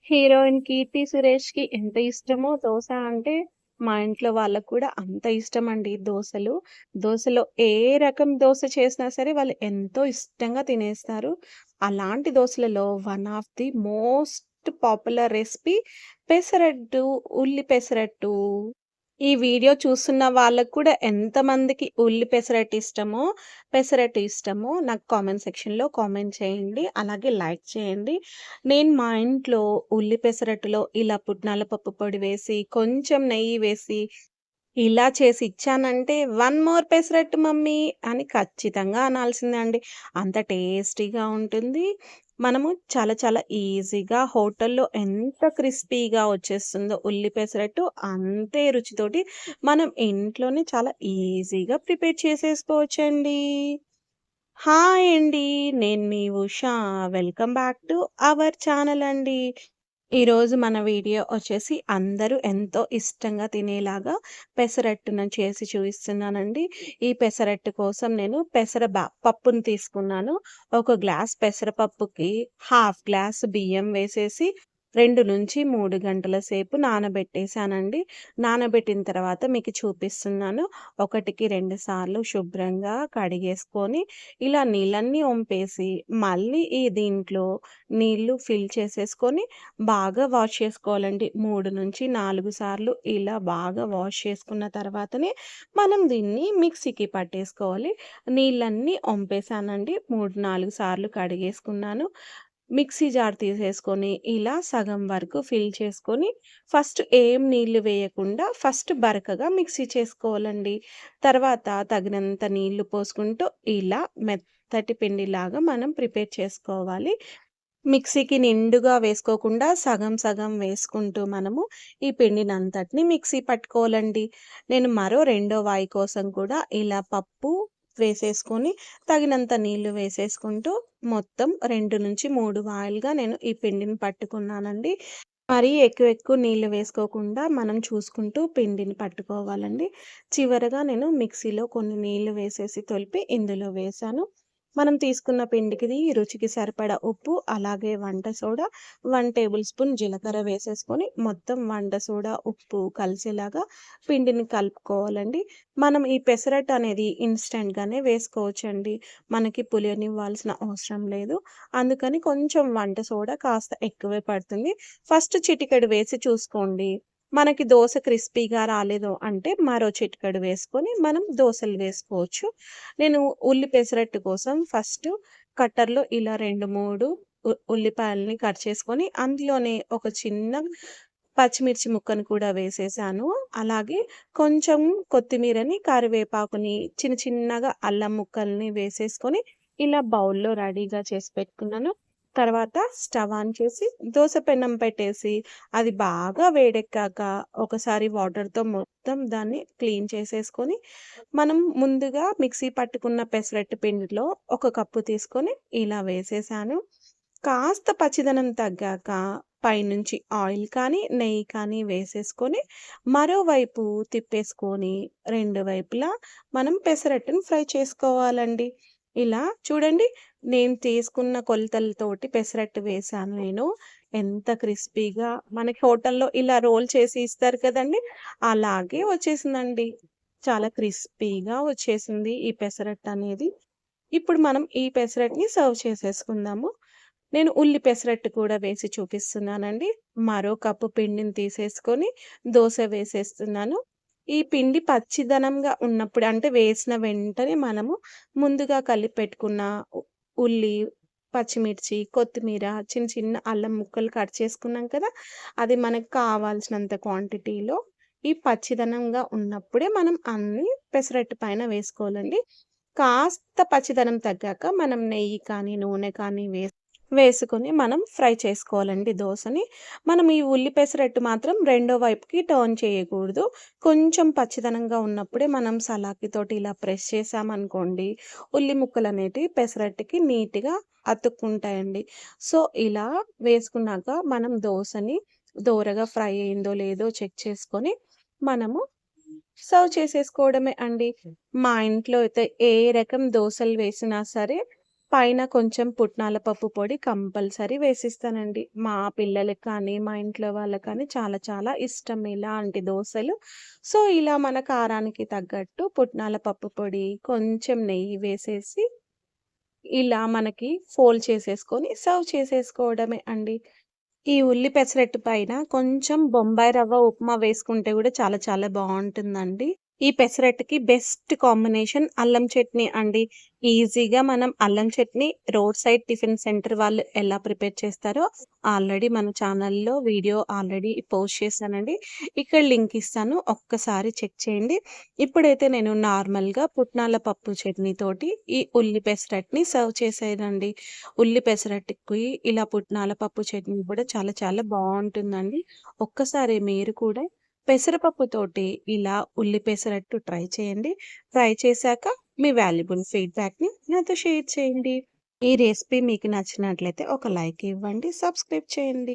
Heroine 'కీర్తి సురేష్‌కి ఎంత ఇష్టమో దోస అంటే, మా ఇంట్లో వాళ్ళకి కూడా అంత ఇష్టమండి దోసలు. దోసలో ఏ రకం దోస చేసినా సరే వాళ్ళు ఎంతో ఇష్టంగా తినేస్తారు. అలాంటి దోసలలో one of the most popular recipe pesarattu, ఉల్లి పెసరట్టు. ఈ వీడియో చూస్తున్న వాళ్ళకి కూడా ఎంతమందికి ఉల్లి పెసరట్టు ఇష్టమో నాకు కామెంట్ సెక్షన్‌లో కామెంట్ చేయండి. అలాగే లైక్ చేయండి. నేను మా ఇంట్లో ఉల్లి పెసరట్టులో ఇలా పుట్నాల పప్పు పొడి వేసి, కొంచెం నెయ్యి వేసి ఇలా చేసి ఇచ్చానంటే, "వన్ మోర్ పెసరట్టు మమ్మీ" అని ఖచ్చితంగా అనాల్సిందే అండి. అంత టేస్టీగా ఉంటుంది. మనము చాలా చాలా ఈజీగా హోటల్‌లో ఎంత క్రిస్పీగా వచ్చేస్తుందో ఉల్లి పెసరట్టు, అంతే రుచితోటి మనం ఇంట్లోనే చాలా ఈజీగా ప్రిపేర్ చేసేసుకోవచ్చండి. హాయ్ అండి. నేను మీ Usha. Welcome back to our channel అండి. ఈరోజు మన వీడియో వచ్చేసి అందరూ ఎంతో ఇష్టంగా తినేలాగా పెసరట్టును చేసి చూపిస్తున్నానండి. ఈ పెసరట్టు కోసం నేను పప్పుని తీసుకున్నాను. ఒక గ్లాస్ పెసరపప్పుకి హాఫ్ గ్లాస్ బియ్యం వేసేసి 2-3 గంటల సేపు నానబెట్టేసానండి. నానబెట్టిన తర్వాత మీకు చూపిస్తున్నాను. 1కి 2 సార్లు శుభ్రంగా కడిగేసుకొని, ఇలా నీళ్ళన్నీ ఒంపేసి, మళ్ళీ దీంట్లో నీళ్లు ఫిల్ చేసేసుకొని బాగా వాష్ చేసుకోవాలండి. 3-4 సార్లు ఇలా బాగా వాష్ చేసుకున్న తర్వాతనే మనం దీన్ని మిక్సీకి పట్టేసుకోవాలి. నీళ్ళన్నీ ఒంపేసానండి. 3-4 సార్లు కడిగేసుకున్నాను. మిక్సీ జార్ తీసేసుకొని ఇలా సగం వరకు ఫిల్ చేసుకొని ఫస్ట్ ఏం నీళ్లు వేయకుండా ఫస్ట్ బరకగా మిక్సీ చేసుకోవాలండి. తర్వాత తగినంత నీళ్లు పోసుకుంటూ ఇలా మెత్తటి పిండిలాగా మనం ప్రిపేర్ చేసుకోవాలి. మిక్సీకి నిండుగా వేసుకోకుండా సగం సగం వేసుకుంటూ మనము ఈ పిండినంతటిని మిక్సీ పట్టుకోవాలండి. నేను మరో రెండో వాయి కోసం కూడా ఇలా పప్పు వేసేసుకొని తగినంత నీళ్లు వేసేసుకుంటూ మొత్తం 2-3 వాయిలుగా నేను ఈ పిండిని పట్టుకున్నానండి. మరీ ఎక్కువ ఎక్కువ నీళ్లు వేసుకోకుండా మనం చూసుకుంటూ పిండిని పట్టుకోవాలండి. చివరగా నేను మిక్సీలో కొన్ని నీళ్లు వేసేసి తొలిపి ఇందులో వేశాను. మనం తీసుకున్న పిండికి రుచికి సరిపడా ఉప్పు, అలాగే వంట సోడా, 1 టేబుల్ స్పూన్ జీలకర్ర వేసేసుకొని మొత్తం వంట సోడా, ఉప్పు కలిసేలాగా పిండిని కలుపుకోవాలండి. మనం ఈ పెసరట్టు అనేది ఇన్‌స్టంట్‌గానే వేసుకోవచ్చండి. మనకి పులియనివ్వాల్సిన అవసరం లేదు. అందుకని కొంచెం వంట సోడా కాస్త ఎక్కువే పడుతుంది. ఫస్ట్ చిటికెడు వేసి చూసుకోండి. మనకి దోస క్రిస్పీగా రాలేదు అంటే మరో చిటికెడు వేసుకొని మనం దోసలు వేసుకోవచ్చు. నేను ఉల్లి పెసరట్టు కోసం ఫస్ట్ కట్టర్‌లో ఇలా 2, 3 ఉల్లిపాయలని కట్ చేసుకొని అందులోనే ఒక చిన్న పచ్చిమిర్చి ముక్కను కూడా వేసేసాను. అలాగే కొంచెం కొత్తిమీరని, కరివేపాకుని, చిన్న చిన్నగా అల్లం ముక్కల్ని వేసేసుకొని ఇలా బౌల్‌లో రెడీగా చేసి పెట్టుకున్నాను. తర్వాత స్టవ్ ఆన్ చేసి దోస పెనం పెట్టేసి అది బాగా వేడెక్కాక ఒకసారి వాటర్‌తో మొత్తం దాన్ని క్లీన్ చేసేసుకొని, మనం ముందుగా మిక్సీ పట్టుకున్న పెసరట్టు పిండిలో ఒక కప్పు తీసుకొని ఇలా వేసేసాను. కాస్త పచ్చిదనం తగ్గాక పైనుంచి ఆయిల్ కానీ, నెయ్యి కానీ వేసేసుకొని, మరోవైపు తిప్పేసుకొని, 2 వైపులా మనం పెసరట్టుని ఫ్రై చేసుకోవాలండి. ఇలా చూడండి, నేను తీసుకున్న కొలతలతోటి పెసరట్టు వేశాను నేను. ఎంత క్రిస్పీగా మనకి హోటల్‌లో ఇలా రోల్ చేసి ఇస్తారు కదండీ! అలాగే వచ్చేసిందండి. చాలా క్రిస్పీగా వచ్చేసింది ఈ పెసరట్టనేది. ఇప్పుడు మనం ఈ పెసరట్టుని సర్వ్ చేసేసుకుందాము. నేను ఉల్లి పెసరట్టు కూడా వేసి చూపిస్తున్నానండి. మరో కప్పు పిండిని తీసేసుకొని దోస వేసేస్తున్నాను. ఈ పిండి పచ్చిదనంగా ఉన్నప్పుడు అంటే వేసిన వెంటనే మనము ముందుగా కలిపి పెట్టుకున్న ఉల్లి, పచ్చిమిర్చి, కొత్తిమీర, చిన్న చిన్న అల్లం ముక్కలు కట్ చేసుకున్నాం కదా! అది మనకు కావాల్సినంత క్వాంటిటీలో ఈ పచ్చిదనంగా ఉన్నప్పుడే మనం అన్నీ పెసరట్టు పైన వేసుకోవాలండి. కాస్త పచ్చిదనం తగ్గాక మనం నెయ్యి కానీ, నూనె కానీ వేసుకొని మనం ఫ్రై చేసుకోవాలండి దోసని. మనం ఈ ఉల్లి పెసరట్టు మాత్రం రెండో వైపుకి టర్న్ చేయకూడదు. కొంచెం పచ్చిదనంగా ఉన్నప్పుడే మనం సలాకితోటి ఇలా ప్రెస్ చేశామనుకోండి, ఉల్లి ముక్కలనేటివి పెసరట్టుకి నీట్‌గా అతుక్కుంటాయండి. సో, ఇలా వేసుకున్నాక మనం దోసని దోరగా ఫ్రై అయిందో లేదో చెక్ చేసుకొని, మనము సర్వ్ చేసేసుకోవడమే అండి. మా ఇంట్లో అయితే ఏ రకం దోసలు వేసినా సరే పైన కొంచెం పుట్నాల పప్పు పొడి కంపల్సరీ వేసిస్తానండి. మా పిల్లలకి కానీ, మా ఇంట్లో వాళ్ళకి కానీ చాలా చాలా ఇష్టం ఇలాంటి దోసలు. సో, ఇలా మన కారానికి తగ్గట్టు పుట్నాల పప్పు పొడి, కొంచెం నెయ్యి వేసేసి ఇలా మనకి ఫోల్డ్ చేసేసుకొని సర్వ్ చేసేసుకోవడమే అండి. ఈ ఉల్లి పెసరట్టు పైన కొంచెం బొంబాయి రవ్వ ఉప్మా వేసుకుంటే గూడా చాలా చాలా బావుంటుందండి. ఈ పెసరట్టుకి బెస్ట్ కాంబినేషన్ అల్లం చట్నీ అండి. ఈజీగా మనం అల్లం chutney road side tiffin centre వాళ్ళు ఎలా ప్రిపేర్ చేస్తారో ఆల్రెడీ మన ఛానల్‌లో వీడియో ఆల్రెడీ పోస్ట్ చేశానండి. ఇక్కడ లింక్ ఇస్తాను. ఒక్కసారి చెక్ చేయండి. ఇప్పుడైతే నేను నార్మల్‌గా పుట్నాల పప్పు చట్నీతోటి ఈ ఉల్లి పెసరట్టుని సర్వ్ చేశానండి. ఉల్లి పెసరట్టుకి ఇలా పుట్నాల పప్పు చట్నీ కూడా చాలా చాలా బావుంటుందండి. ఒక్కసారి మీరు కూడా పెసరపప్పుతోటి ఇలా ఉల్లి పెసరట్టు ట్రై చేయండి. ట్రై చేశాక మీ వాల్యుబుల్ ఫీడ్‌బ్యాక్‌ని నాతో షేర్ చేయండి. ఈ రెసిపీ మీకు నచ్చినట్లయితే ఒక లైక్ ఇవ్వండి. సబ్స్క్రైబ్ చేయండి.